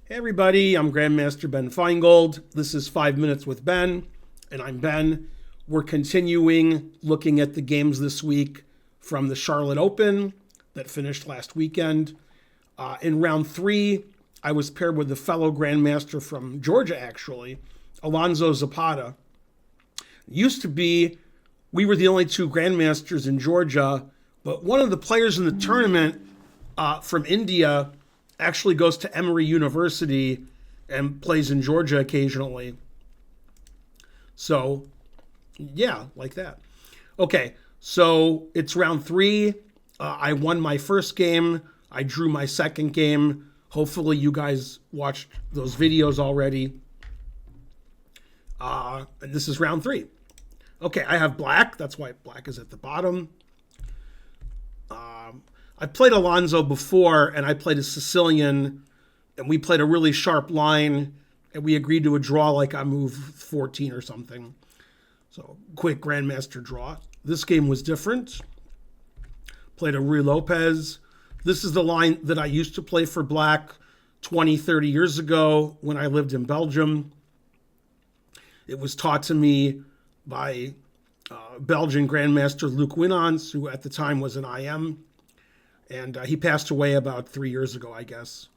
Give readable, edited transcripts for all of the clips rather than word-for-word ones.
Hey everybody, I'm Grandmaster Ben Finegold. This is 5 Minutes with Ben, and I'm Ben. We're continuing looking at the games this week from the Charlotte Open that finished last weekend. In round 3, I was paired with a fellow Grandmaster from Georgia, actually, Alonso Zapata. It used to be we were the only two Grandmasters in Georgia, but one of the players in the tournament from India actually goes to Emory University and plays in Georgia occasionally. So, yeah, like that. Okay, so it's round 3. I won my first game. I drew my second game. Hopefully you guys watched those videos already. And this is round 3. Okay, I have black. That's why black is at the bottom. I played Alonso before, and I played a Sicilian, and we played a really sharp line, and we agreed to a draw like on move 14 or something. So, quick Grandmaster draw. This game was different. Played a Rui Lopez. This is the line that I used to play for black 20, 30 years ago when I lived in Belgium. It was taught to me by Belgian Grandmaster Luc Winans, who at the time was an IM. And he passed away about 3 years ago, I guess.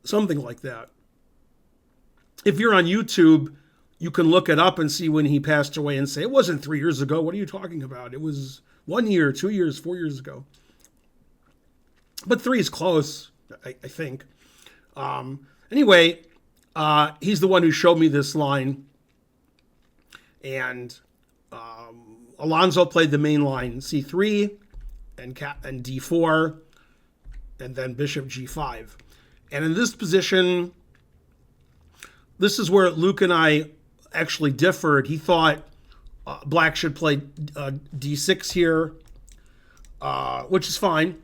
Something like that. If you're on YouTube, you can look it up and see when he passed away and say, it wasn't 3 years ago. What are you talking about? It was 1 year, 2 years, 4 years ago. But 3 is close, I think. Anyway, he's the one who showed me this line. And Alonso played the main line, C3. And d4, and then bishop g5. And in this position, this is where Luke and I actually differed. He thought black should play d6 here, which is fine.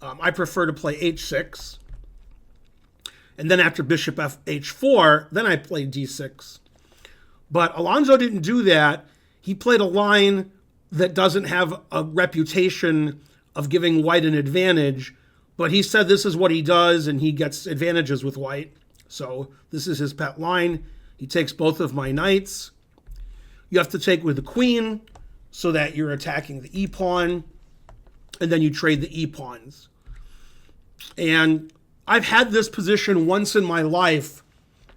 I prefer to play h6. And then after bishop h4, then I played d6. But Alonso didn't do that. He played a line that doesn't have a reputation of giving white an advantage, but he said this is what he does and he gets advantages with white. So this is his pet line. He takes both of my knights. You have to take with the queen so that you're attacking the e-pawn, and then you trade the e-pawns. And I've had this position once in my life,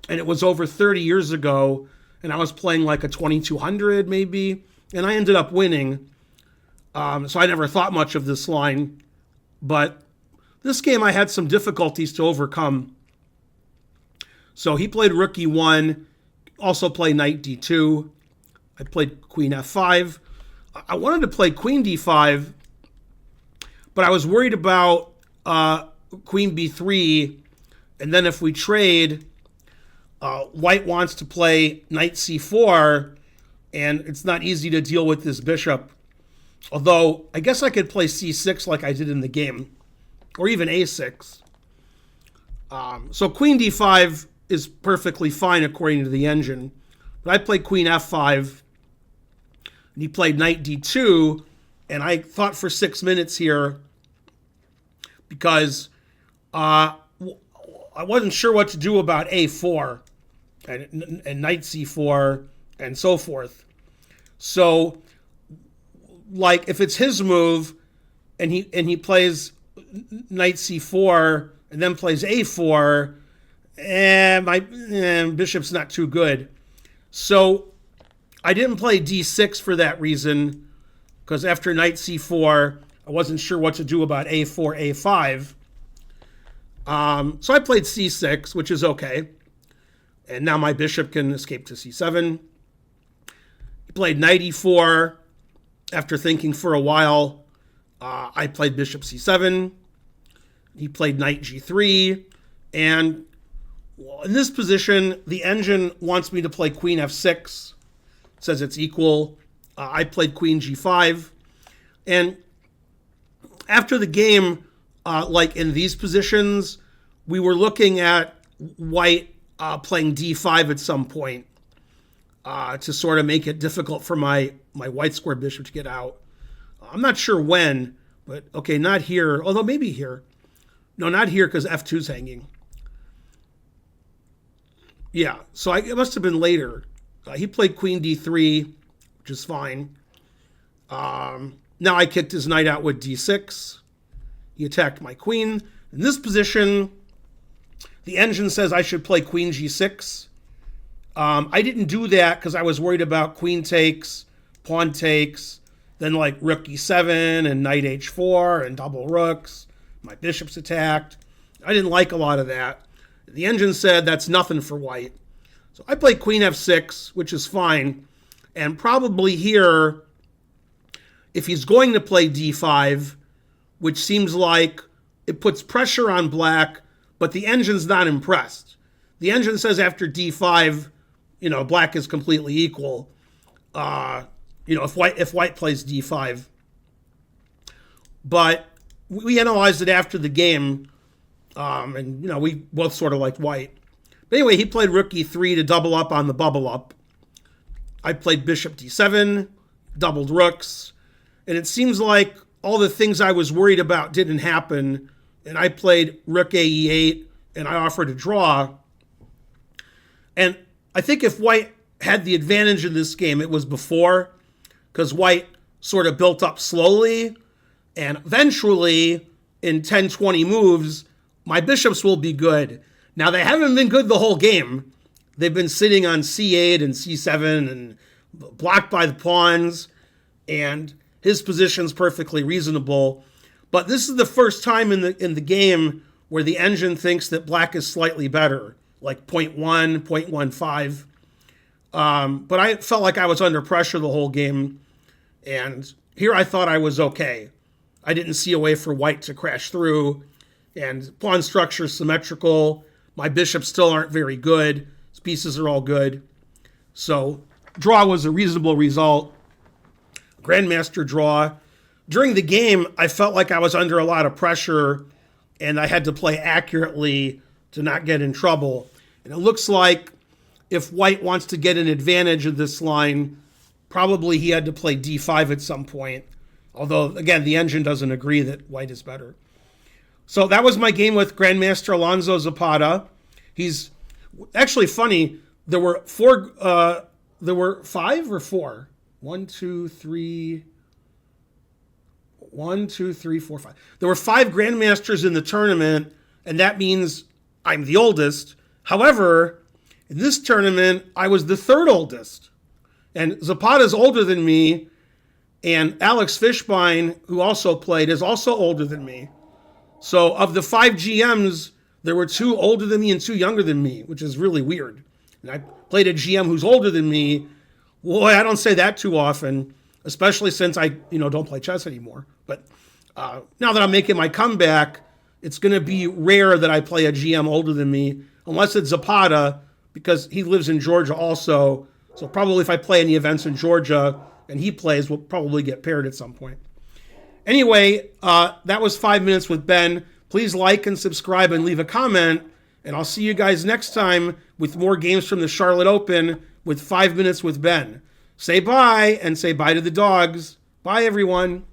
and it was over 30 years ago, and I was playing like a 2200 maybe, and I ended up winning. So I never thought much of this line. But this game I had some difficulties to overcome. So he played rook e1, also played knight d2. I played queen f5. I wanted to play queen d5, but I was worried about queen b3. And then if we trade, white wants to play knight c4, and it's not easy to deal with this bishop. Although, I guess I could play c6 like I did in the game. Or even a6. So queen d5 is perfectly fine according to the engine. But I played queen f5. And he played knight d2. And I thought for 6 minutes here, because I wasn't sure what to do about a4. And knight c4 and so forth. So, like, if it's his move, and he plays knight c4 and then plays a4, my bishop's not too good. So I didn't play d6 for that reason, because after knight c4, I wasn't sure what to do about a4, a5. So I played c6, which is okay. And now my bishop can escape to c7. He played knight e4. After thinking for a while, I played bishop c7. He played knight g3. And in this position, the engine wants me to play queen f6. It says it's equal. I played queen g5. And after the game, like in these positions, we were looking at white playing d5 at some point to sort of make it difficult for my white square bishop to get out. I'm not sure when, but okay, not here. Although maybe here. No, not here because f2's hanging. Yeah, so it must have been later. He played queen d3, which is fine. Now I kicked his knight out with d6. He attacked my queen. In this position, the engine says I should play queen g6. I didn't do that because I was worried about queen takes, pawn takes, then like rook e7 and knight h4 and double rooks. My bishop's attacked. I didn't like a lot of that. The engine said that's nothing for white. So I played queen f6, which is fine. And probably here, if he's going to play d5, which seems like it puts pressure on black, but the engine's not impressed. The engine says after d5, black is completely equal. If white plays d5. But we analyzed it after the game, and we both sort of like white. But anyway, he played rook e3 to double up on the bubble up. I played bishop d7, doubled rooks, and it seems like all the things I was worried about didn't happen, and I played rook a e8, and I offered a draw. And I think if white had the advantage in this game, it was before, because white sort of built up slowly, and eventually, in 10, 20 moves, my bishops will be good. Now, they haven't been good the whole game. They've been sitting on c8 and c7 and blocked by the pawns, and his position's perfectly reasonable. But this is the first time in the game where the engine thinks that black is slightly better, like 0.1, 0.15. But I felt like I was under pressure the whole game, and here I thought I was okay. I didn't see a way for white to crash through, and pawn structure is symmetrical. My bishops still aren't very good. His pieces are all good. So draw was a reasonable result. Grandmaster draw. During the game, I felt like I was under a lot of pressure, and I had to play accurately to not get in trouble. And it looks like if white wants to get an advantage of this line, probably he had to play d5 at some point. Although, again, the engine doesn't agree that white is better. So that was my game with Grandmaster Alonso Zapata. He's actually funny. There were five or four. 1, 2, 3, 4, 5. There were 5 Grandmasters in the tournament, and that means I'm the oldest. However, in this tournament, I was the 3rd oldest. And Zapata's older than me, and Alex Fishbein, who also played, is also older than me. So of the 5 GMs, there were 2 older than me and 2 younger than me, which is really weird. And I played a GM who's older than me. Boy, I don't say that too often, especially since I, don't play chess anymore. But now that I'm making my comeback, it's going to be rare that I play a GM older than me, unless it's Zapata, because he lives in Georgia also. So probably if I play any events in Georgia and he plays, we'll probably get paired at some point. Anyway, that was 5 Minutes with Ben. Please like and subscribe and leave a comment. And I'll see you guys next time with more games from the Charlotte Open with 5 Minutes with Ben. Say bye and say bye to the dogs. Bye, everyone.